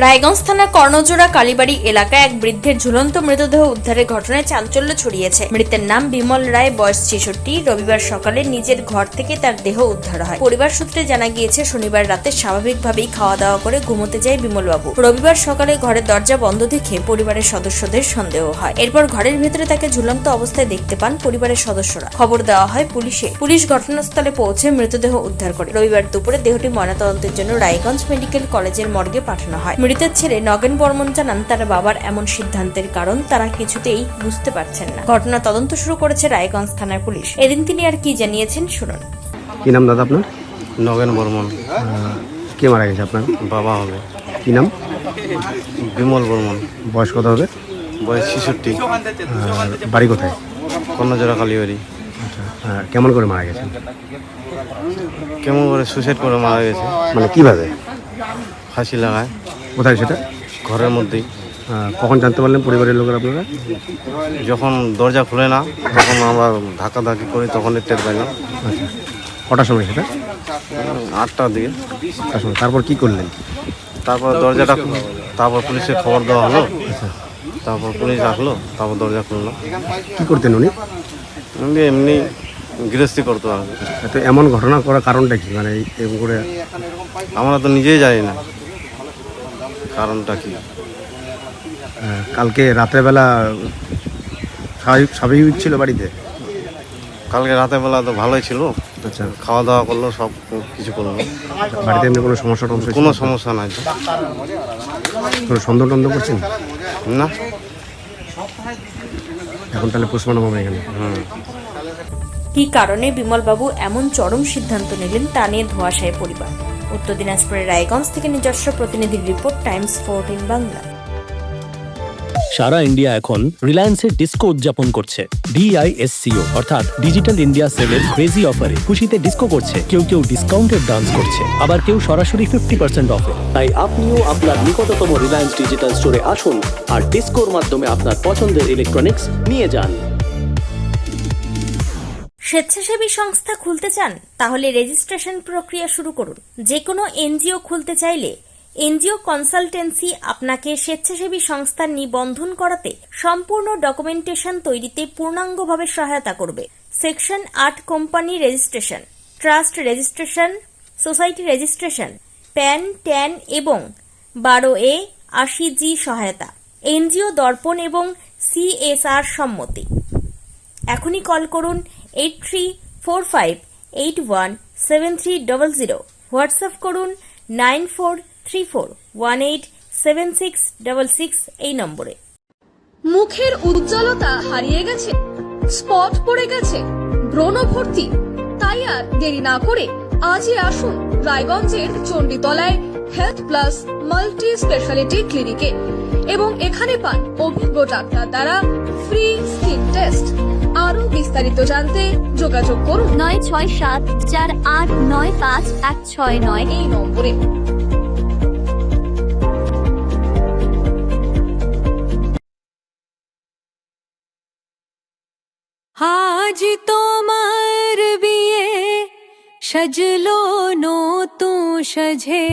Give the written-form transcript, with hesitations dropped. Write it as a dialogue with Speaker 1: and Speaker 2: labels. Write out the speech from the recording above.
Speaker 1: রায়গঞ্জ থানার কর্ণজোড়া কালীবাড়ি এলাকায় এক বৃদ্ধের ঝুলন্ত মৃতদেহ উদ্ধারের ঘটনায় চাঞ্চল্য ছড়িয়েছে। মৃতের নাম বিমল রায়, বয়স 66। রবিবার সকালে নিজের ঘর থেকে তার দেহ উদ্ধার হয়। পরিবার সূত্রে জানা গিয়েছে, শনিবার রাতে স্বাভাবিকভাবেই খাওয়া দাওয়া করে ঘুমোতে যায় বিমলবাবু। রবিবার সকালে ঘরের দরজা বন্ধ দেখে পরিবারের সদস্যদের সন্দেহ হয়। এরপর ঘরের ভেতরে তাকে ঝুলন্ত অবস্থায় দেখতে পান পরিবারের সদস্যরা। খবর দেওয়া হয় পুলিশে। পুলিশ ঘটনাস্থলে পৌঁছে মৃতদেহ উদ্ধার করে। রবিবার দুপুরে দেহটি ময়নাতদন্তের জন্য রায়গঞ্জ মেডিকেল কলেজের মর্গে পাঠানো হয়। মৃতের ছেলে নগেন বর্মন জানান, তার বাবার এমন সিদ্ধান্তের কারণ তারা কিছুতেই বুঝতে পারছেন না। ঘটনা তদন্ত শুরু করেছে রায়গঞ্জ থানার পুলিশ। এদিন তিনি আর কি জানিয়েছেন শুনুন।
Speaker 2: কি নাম দাদা আপনার?
Speaker 3: নগেন বর্মন।
Speaker 2: কে মারা গেছে আপনার?
Speaker 3: বাবা হবে।
Speaker 2: কি নাম?
Speaker 3: বিমল বর্মন।
Speaker 2: বয়স কত হবে?
Speaker 3: বয়স 66।
Speaker 2: বাড়ি কোথায়?
Speaker 3: কর্ণজোড়া কালীবাড়ি।
Speaker 2: আচ্ছা, কেমন করে মারা গেছেন?
Speaker 3: কেমন করে সুসাইড করে মারা গেছে?
Speaker 2: মানে কিভাবে?
Speaker 3: ফাঁসি লাগায়।
Speaker 2: কোথায় সেটা?
Speaker 3: ঘরের মধ্যেই।
Speaker 2: কখন জানতে পারলেন পরিবারের লোকের আপনারা?
Speaker 3: যখন দরজা খুলে না তখন আমরা ধাক্কাধাক্কি করি, তখন টের পাইলাম।
Speaker 2: আচ্ছা, কটার সময় সেটা?
Speaker 3: 8টার দিকে।
Speaker 2: তার সময় তারপর কি করলেন?
Speaker 3: তারপর দরজাটা তারপর পুলিশে খবর দেওয়া হলো। তারপর পুলিশ আসলো, তারপর দরজা খুললো।
Speaker 2: কি করতেন উনি?
Speaker 3: এমনি গৃহস্থী করতো আর কি।
Speaker 2: তো এমন ঘটনা করার কারণটা কি? মানে এরকম করে
Speaker 3: আমরা তো নিজেই জানি না কারণটা কি।
Speaker 2: কালকে রাত্রেবেলা স্বাভাবিক ছিল বাড়িতে?
Speaker 3: কালকে রাতের বেলা তো ভালোই ছিল।
Speaker 2: আচ্ছা,
Speaker 3: খাওয়া দাওয়া করলো, সব কিছু করলো।
Speaker 2: বাড়িতে এমনি কোনো সমস্যা টমস্যা?
Speaker 3: কোনো সমস্যা নাই তো।
Speaker 2: কোনো সন্দেহ টন্দেহ করছেন
Speaker 3: না।
Speaker 2: এখন তাহলে পোস্টমর্টম হবে এখানে?
Speaker 1: কি কারণে বিমলবাবু এমন চরম সিদ্ধান্ত নিলেন তা নিয়ে ধোঁয়াশায় পরিবার। উত্তর দিনাজপুরের রায়গঞ্জ থেকে নিজস্ব প্রতিনিধির রিপোর্ট, টাইমস 14 বাংলা।
Speaker 4: সারা ইন্ডিয়া এখন রিলায়েন্সের ডিস্কো উদযাপন করছে। DISCO অর্থাৎ ডিজিটাল ইন্ডিয়া সেলের ক্রেজি অফারে খুশিতে ডিস্কো করছে। কেউ কেউ ডিসকাউন্টেড ডান্স করছে, আবার কেউ সরাসরি 50% অফে। তাই আপনিও আপনার নিকটতম রিলায়েন্স ডিজিটাল স্টোরে আসুন আর ডিস্কোর মাধ্যমে আপনার পছন্দের ইলেকট্রনিক্স নিয়ে যান।
Speaker 1: স্বেচ্ছাসেবী সংস্থা খুলতে চান? তাহলে রেজিস্ট্রেশন প্রক্রিয়া শুরু করুন। যে কোনো এনজিও খুলতে চাইলে এনজিও কনসালটেন্সি আপনাকে স্বেচ্ছাসেবী সংস্থার নিবন্ধন করাতে, সম্পূর্ণ ডকুমেন্টেশন তৈরিতে পূর্ণাঙ্গভাবে সহায়তা করবে। Section 8 company registration, trust registration, society registration, pan, tan এবং 12A 80G সহায়তা, এনজিও দর্পণ এবং CSR সম্মতি। এখনই কল করুন 8345817300। হোয়াটসঅ্যাপ করুন 9434187666 এই নম্বরে।
Speaker 5: মুখের উজ্জ্বলতা হারিয়ে গেছে, স্পট পড়ে গেছে, ব্রণ ভর্তি, তাই আর দেরি না করে আজই আসুন রায়গঞ্জের চণ্ডীতলায় হেলথ প্লাস মাল্টি স্পেশালিটি ক্লিনিকে এবং এখানে পান অভিজ্ঞ ডাক্তার দ্বারা ফ্রি স্কিন টেস্ট। আরো বিস্তারিত জানতে যোগাযোগ করুন
Speaker 6: 9674895169
Speaker 5: এই নম্বরে।
Speaker 6: আজ তোমার বিয়ে সাজলো নতুন সাজে।